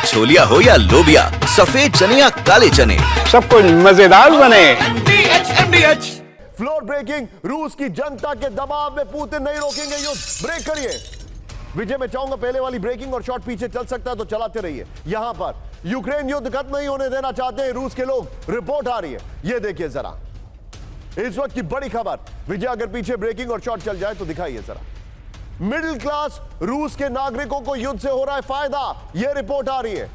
छोलिया हो या लोबिया, सफेद चने या काले चने, सब कुछ मजेदार बने। फ्लोर ब्रेकिंग, रूस की जनता के दबाव में पुतिन नहीं रोकेंगे युद्ध, ब्रेक करिए। विजय, मैं चाहूंगा पहले वाली ब्रेकिंग और शॉट पीछे चल सकता है तो चलाते रहिए। यहां पर यूक्रेन युद्ध खत्म नहीं होने देना चाहते हैं रूस के लोग, रिपोर्ट आ रही है, ये देखिए जरा इस वक्त की बड़ी खबर। विजय, अगर पीछे ब्रेकिंग और शॉट चल जाए तो दिखाइए जरा। मिडिल क्लास रूस के नागरिकों को युद्ध से हो रहा है फायदा, यह रिपोर्ट आ रही है।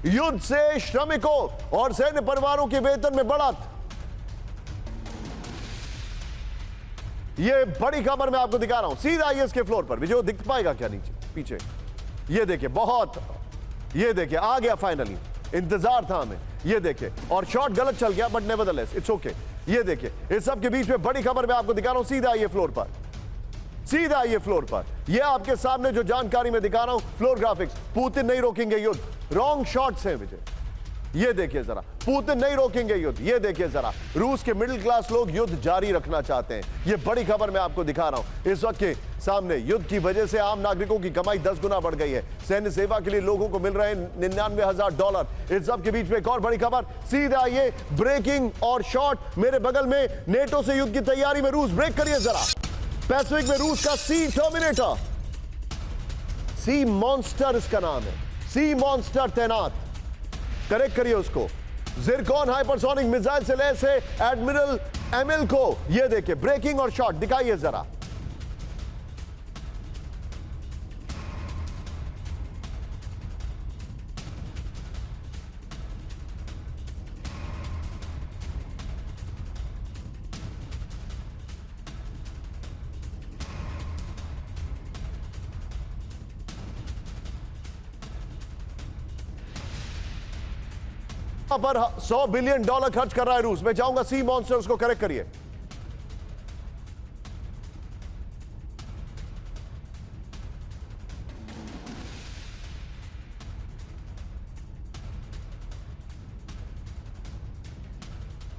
युद्ध से श्रमिकों और सैन्य परिवारों के वेतन में बढ़त, यह बड़ी खबर मैं आपको दिखा रहा हूं सीधा आईएएस के फ्लोर पर। विजय, दिख पाएगा क्या नीचे पीछे? यह देखिए, बहुत, यह देखिए आ गया फाइनली, इंतजार था हमें। यह देखिए, और शॉट गलत चल गया बट नेवरदलेस इट्स ओके। ये देखिए, इस सब के बीच में बड़ी खबर मैं आपको दिखा रहा हूं सीधा आइए फ्लोर पर, सीधा आइए फ्लोर पर। यह आपके सामने जो जानकारी मैं दिखा रहा हूं, फ्लोर ग्राफिक्स। पुतिन नहीं रोकेंगे युद्ध, रॉन्ग शॉट्स हैं विजय। ये देखिए जरा, पुतिन नहीं रोकेंगे युद्ध। ये देखिए जरा, रूस के मिडिल क्लास लोग युद्ध जारी रखना चाहते हैं। ये बड़ी खबर मैं आपको दिखा रहा हूं। इस वक्त के सामने युद्ध की वजह से आम नागरिकों की कमाई 10 गुना बढ़ गई है। सैन्य सेवा के लिए लोगों को मिल रहे हैं $99,000। इस सब के बीच में एक और बड़ी खबर, सीधा ये ब्रेकिंग और शॉट मेरे बगल में। नेटो से युद्ध की तैयारी में रूस, ब्रेक करिए जरा। पैसिफिक में रूस का सी टर्मिनेटर, सी मॉन्स्टर इसका नाम है, सी मॉन्स्टर तैनात, करेक्ट करिए उसको। जिरकॉन हाइपरसोनिक मिसाइल से लैस है एडमिरल एमिल को। यह देखिए, ब्रेकिंग और शॉट दिखाइए जरा। पर $100 बिलियन खर्च कर रहा है रूस। मैं चाहूंगा सी मॉन्स्टर्स को करेक्ट करिए।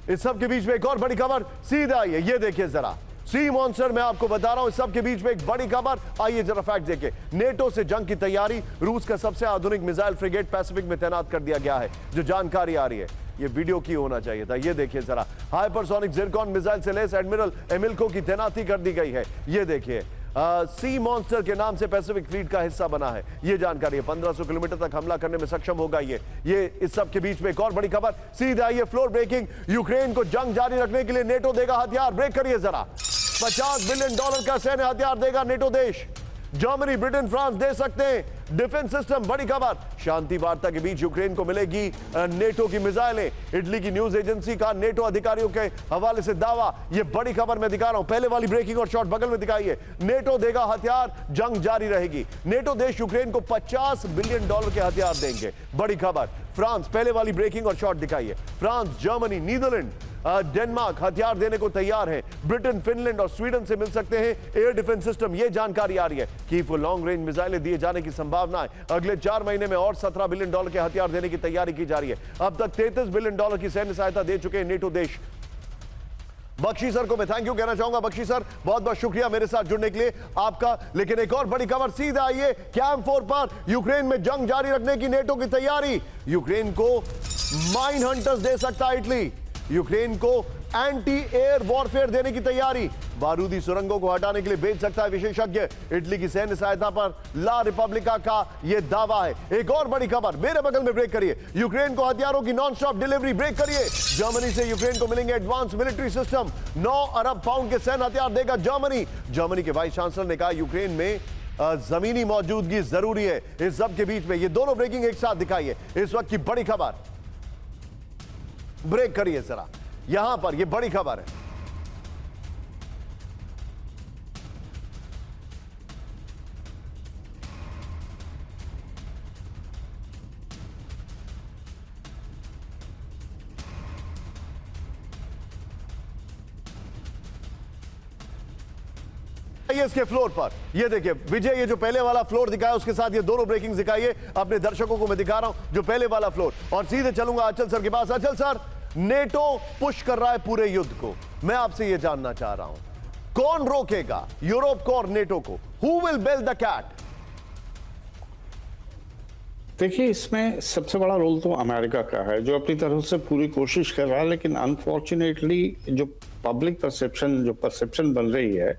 इस सब के बीच में एक और बड़ी खबर, सीधा आइए, ये देखिए जरा। सी मॉन्स्टर मैं आपको बता रहा हूं, इस सब के बीच में एक बड़ी खबर। आइए जरा फैक्ट देखिए। नेटो से जंग की तैयारी, रूस का सबसे आधुनिक मिसाइल फ्रिगेट पैसिफिक में तैनात कर दिया गया है। जो जानकारी आ रही है, ये वीडियो की होना चाहिए था। ये देखिए जरा, हाइपरसोनिक जिरकॉन मिसाइल से लैस एडमिरल एमिल्को की तैनाती कर दी गई है। ये देखिए, सी मॉन्स्टर के नाम से पैसिफिक फ्लीट का हिस्सा बना है। ये जानकारी है, 1500 किलोमीटर तक हमला करने में सक्षम होगा ये इस सब के बीच में एक और बड़ी खबर, सीधा ये फ्लोर ब्रेकिंग। यूक्रेन को जंग जारी रखने के लिए नेटो देगा हथियार, ब्रेक करिए जरा। $50 बिलियन का सैन्य हथियार देगा नेटो देश। जर्मनी, ब्रिटेन, फ्रांस दे सकते हैं डिफेंस सिस्टम। बड़ी खबर, शांति वार्ता के बीच यूक्रेन को मिलेगी नेटो की मिसाइलें। इटली की न्यूज एजेंसी का नेटो अधिकारियों के हवाले से दावा। यह बड़ी खबर मैं दिखा रहा हूं। पहले वाली ब्रेकिंग और शॉट बगल में दिखाइए। नेटो देगा हथियार, जंग जारी रहेगी। नेटो देश यूक्रेन को $50 बिलियन के हथियार देंगे। बड़ी खबर, फ्रांस, पहले वाली ब्रेकिंग और शॉट दिखाइए। फ्रांस, जर्मनी, नीदरलैंड, डेनमार्क हथियार देने को तैयार है। ब्रिटेन, फिनलैंड और स्वीडन से मिल सकते हैं एयर डिफेंस सिस्टम। यह जानकारी आ रही है कि वो लॉन्ग रेंज मिसाइलें दिए जाने की संभावना है। अगले 4 महीने में और $17 बिलियन के हथियार देने की तैयारी की जा रही है। अब तक $33 बिलियन की सैन्य सहायता दे चुके हैं नेटो देश। बख्शी सर को मैं थैंक यू कहना चाहूंगा। बख्शी सर, बहुत बहुत शुक्रिया मेरे साथ जुड़ने के लिए आपका। लेकिन एक और बड़ी खबर, सीधा आइए कैंप 4 पर। यूक्रेन में जंग जारी रखने की नेटो की तैयारी। यूक्रेन को माइन हंटर्स दे सकता है इटली। यूक्रेन को एंटी एयर वॉरफेयर देने की तैयारी। बारूदी सुरंगों को हटाने के लिए भेज सकता है विशेषज्ञ। इटली की सैन्य सहायता पर ला रिपब्लिका का यह दावा है। एक और बड़ी खबर मेरे बगल में, ब्रेक करिए। यूक्रेन को हथियारों की नॉन स्टॉप डिलीवरी, ब्रेक करिए। जर्मनी से यूक्रेन को मिलेंगे एडवांस मिलिट्री सिस्टम। 9 अरब पाउंड के सैन्य हथियार देगा जर्मनी। जर्मनी के वाइस चांसलर ने कहा यूक्रेन में जमीनी मौजूदगी जरूरी है। इस सब के बीच में ये दोनों ब्रेकिंग एक साथ दिखाइए। इस वक्त की बड़ी खबर, ब्रेक करिए जरा। यहां पर यह बड़ी खबर है। इसके फ्लोर पर ये देखिए विजय, ये जो पहले वाला फ्लोर दिखाया उसके साथ ये दोनों ब्रेकिंग दिखाइए अपने दर्शकों को। मैं दिखा रहा हूं जो पहले वाला फ्लोर, और सीधे चलूंगा अचल सर के पास। अचल सर, नेटो पुश कर रहा है पूरे युद्ध को। मैं आपसे यह जानना चाह रहा हूं, कौन रोकेगा यूरोप को और नेटो को? Who will bell the cat? देखिए, इसमें सबसे बड़ा रोल तो अमेरिका का है, जो अपनी तरफ से पूरी कोशिश कर रहा है, लेकिन अनफॉर्चुनेटली जो पब्लिक परसेप्शन बन रही है,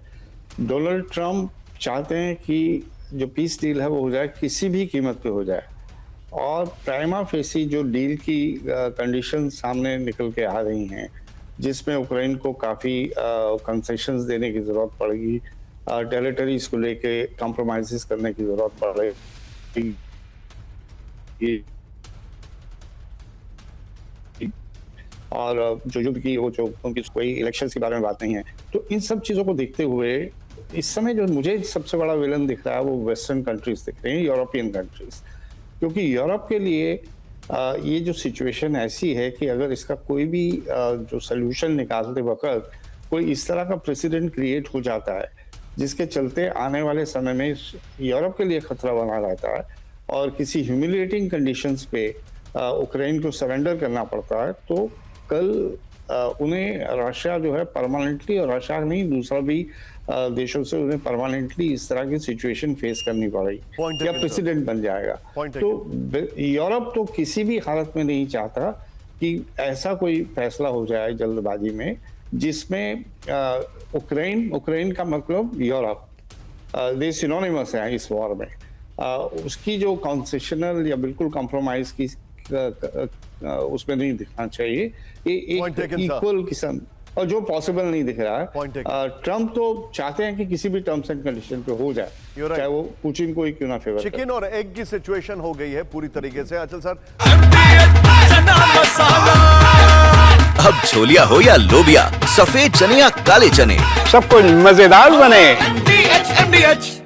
डोनाल्ड ट्रंप चाहते हैं कि जो पीस डील है वो हो जाए, किसी भी कीमत पे हो जाए। और प्राइमा फेसी जो डील की कंडीशन सामने निकल के आ रही हैं, जिसमें यूक्रेन को काफ़ी कंसेशंस देने की ज़रूरत पड़ेगी, टेरिटरीज को लेके कॉम्प्रोमाइज़ करने की ज़रूरत पड़ेगी, और जो युद्ध की वो जो उनकी कोई इलेक्शन के बारे में बात नहीं है। तो इन सब चीज़ों को देखते हुए इस समय जो मुझे सबसे बड़ा विलन दिख रहा है वो वेस्टर्न कंट्रीज दिख रहे हैं, यूरोपियन कंट्रीज, क्योंकि यूरोप के लिए ये जो सिचुएशन ऐसी है कि अगर इसका कोई भी जो सोल्यूशन निकालते वक्त कोई इस तरह का प्रेसिडेंट क्रिएट हो जाता है जिसके चलते आने वाले समय में यूरोप के लिए खतरा बना रहता है और किसी ह्यूमिलिएटिंग कंडीशंस पे यूक्रेन को सरेंडर करना पड़ता है, तो कल उन्हें रशिया जो है परमानेंटली, और रशिया नहीं दूसरा भी देशों से उन्हें परमानेंटली इस तरह की सिचुएशन फेस करनी पड़ेगी या प्रेसिडेंट बन जाएगा। तो यूरोप तो किसी भी हालत में नहीं चाहता कि ऐसा कोई फैसला हो जाए जल्दबाजी में जिसमें यूक्रेन का मतलब यूरोप दे सिनोनिमस है इस वॉर में। उसकी जो कॉन्सेशनल या बिल्कुल कॉम्प्रोमाइज की उसमें नहीं दिखना चाहिए, ये एक इक्वल किस्म, और जो पॉसिबल नहीं दिख रहा है। ट्रम्प तो चाहते हैं कि किसी भी टर्म्स एंड कंडीशन पे हो जाए, चाहे वो पुतिन को ही क्यों ना फेवर। चिकन और एग की सिचुएशन हो गई है पूरी तरीके से। अचल सर, अब छोलिया हो या लोबिया, सफेद चने या काले चने, सबको मजेदार बने। MDH